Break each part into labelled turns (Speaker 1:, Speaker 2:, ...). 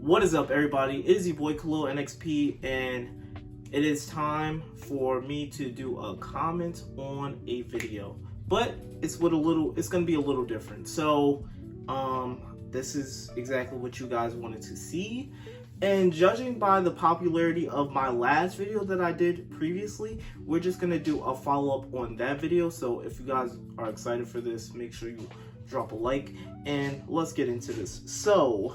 Speaker 1: What is up, everybody? It is your boy Khalil NXP, and it is time for me to do a comment on a video. But it's gonna be a little different. So, this is exactly what you guys wanted to see. And judging by the popularity of my last video that I did previously, we're just gonna do a follow-up on that video. So if you guys are excited for this, make sure you drop a like, and let's get into this. So,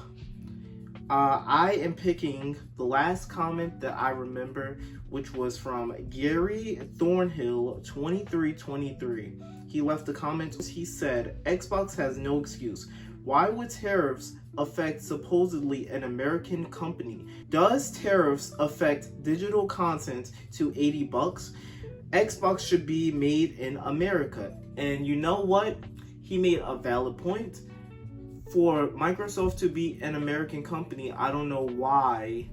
Speaker 1: I am picking the last comment that I remember, which was from Gary Thornhill 2323. He left a comment. He said, "Xbox has no excuse. Why would tariffs affect supposedly an American company? Does tariffs affect digital content to $80? Xbox should be made in America." And you know what? He made a valid point. For Microsoft to be an American company, I don't know why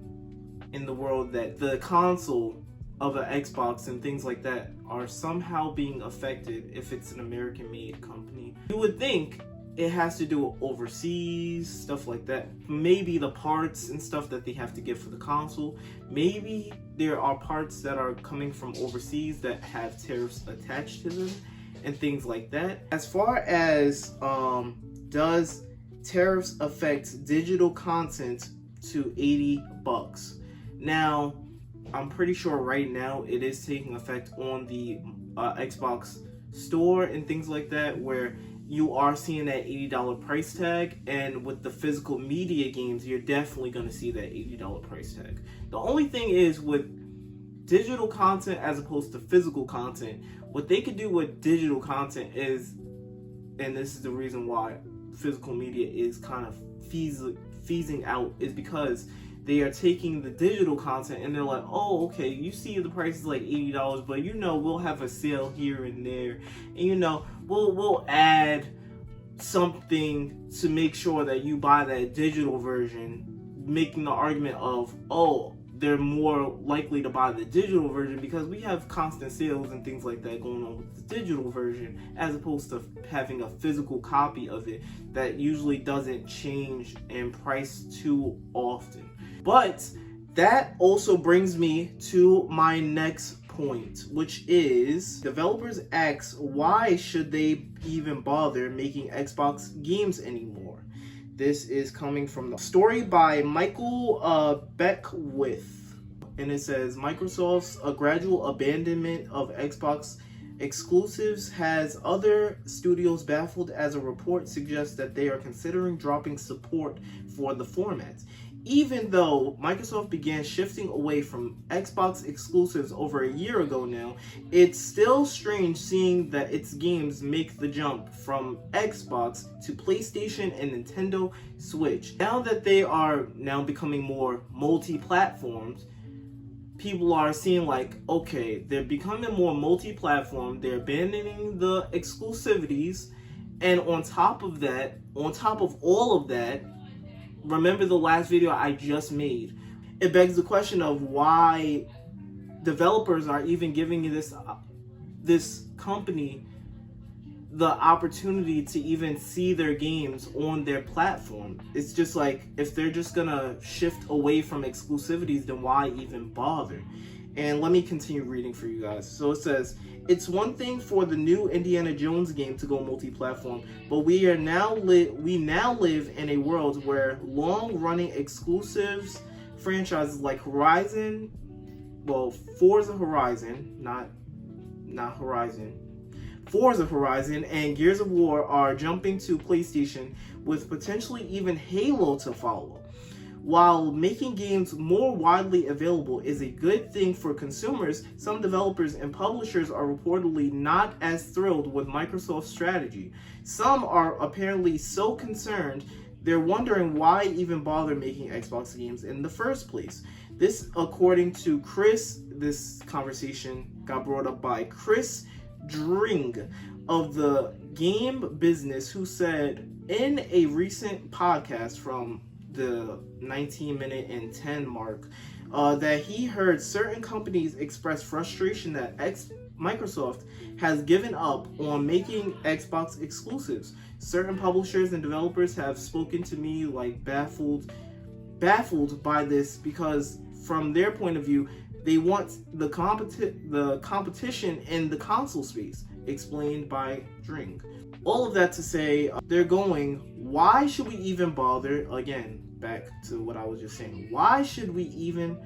Speaker 1: in the world that the console of an Xbox and things like that are somehow being affected if it's an American-made company. You would think it has to do with overseas, stuff like that. Maybe the parts and stuff that they have to get for the console. Maybe there are parts that are coming from overseas that have tariffs attached to them and things like that. As far as does tariffs affect digital content to $80? Now, I'm pretty sure right now it is taking effect on the Xbox store and things like that, where you are seeing that $80 price tag, and with the physical media games, you're definitely going to see that $80 price tag. The only thing is with digital content as opposed to physical content, what they could do with digital content is, and this is the reason why physical media is kind of phasing out, is because they are taking the digital content and they're like, oh, okay, you see the price is like $80, but we'll have a sale here and there, and we'll add something to make sure that you buy that digital version, making the argument of, oh, they're more likely to buy the digital version because we have constant sales and things like that going on with the digital version, as opposed to having a physical copy of it that usually doesn't change in price too often. But that also brings me to my next point, which is developers ask, why should they even bother making Xbox games anymore? This is coming from the story by Michael Beckwith, and it says, Microsoft's gradual abandonment of Xbox exclusives has other studios baffled, as a report suggests that they are considering dropping support for the format. Even though Microsoft began shifting away from Xbox exclusives over a year ago now, it's still strange seeing that its games make the jump from Xbox to PlayStation and Nintendo Switch. Now that they are now becoming more multi-platforms, people are seeing like, okay, they're becoming more multi-platform, they're abandoning the exclusivities, and on top of all of that, remember the last video I just made, it begs the question of why developers are even giving this company the opportunity to even see their games on their platform. It's just like, if they're just gonna shift away from exclusivities, then why even bother? And let me continue reading for you guys. So it says, it's one thing for the new Indiana Jones game to go multi-platform, but we now live in a world where long-running exclusives franchises like Forza Horizon and Gears of War are jumping to PlayStation, with potentially even Halo to follow. While making games more widely available is a good thing for consumers, some developers and publishers are reportedly not as thrilled with Microsoft's strategy. Some are apparently so concerned they're wondering why even bother making Xbox games in the first place. This, according to Chris, this conversation got brought up by Chris Dring of the Game Business, who said in a recent podcast from the 19-minute and 10 mark that he heard certain companies express frustration that Microsoft has given up on making Xbox exclusives. Certain publishers and developers have spoken to me like baffled baffled by this because from their point of view, they want the competition in the console space, explained by Dring. All of that to say, they're going, why should we even bother? Again, back to what I was just saying. Why should we even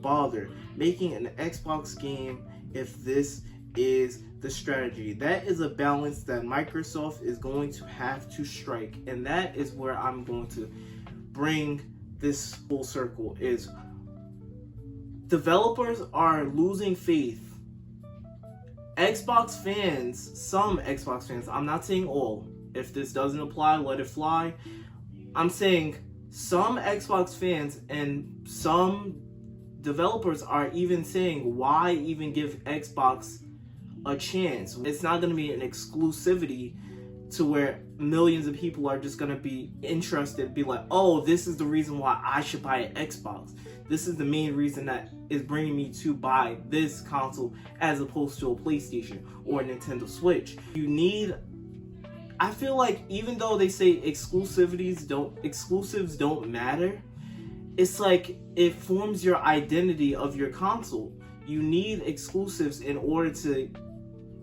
Speaker 1: bother making an Xbox game if this is the strategy? That is a balance that Microsoft is going to have to strike, and that is where I'm going to bring this full circle. Is developers are losing faith. Xbox fans, some Xbox fans, I'm not saying all. If this doesn't apply, let it fly. I'm saying some Xbox fans and some developers are even saying, why even give Xbox a chance? It's not going to be an exclusivity to where millions of people are just going to be interested, be like, oh, this is the reason why I should buy an Xbox. This is the main reason that is bringing me to buy this console as opposed to a PlayStation or a Nintendo Switch. I feel like even though they say exclusives don't matter, it's like it forms your identity of your console. You need exclusives in order to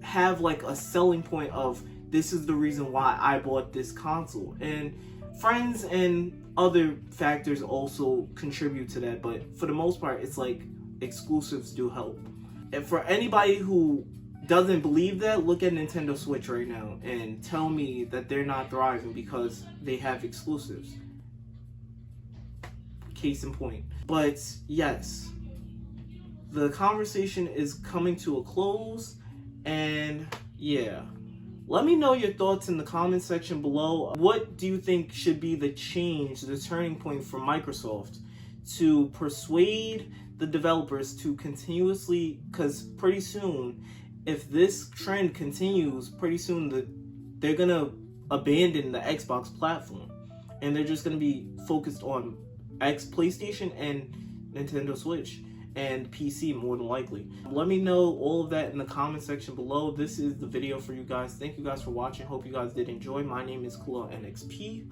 Speaker 1: have like a selling point of, this is the reason why I bought this console. And friends and other factors also contribute to that, but for the most part, it's like exclusives do help. And for anybody who doesn't believe that, look at Nintendo Switch right now and tell me that they're not thriving because they have exclusives. Case in point. But yes, the conversation is coming to a close, and yeah. Let me know your thoughts in the comment section below. What do you think should be the change, the turning point for Microsoft to persuade the developers to continuously, because pretty soon, if this trend continues, pretty soon they're going to abandon the Xbox platform and they're just going to be focused on PlayStation and Nintendo Switch and PC more than likely. Let me know all of that in the comment section below. This is the video for you guys. Thank you guys for watching. Hope you guys did enjoy. My name is NXP.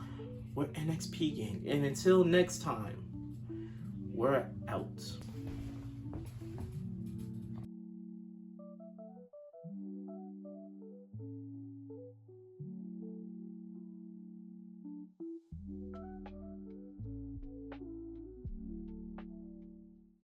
Speaker 1: We're NXP Gang. And until next time, we're out.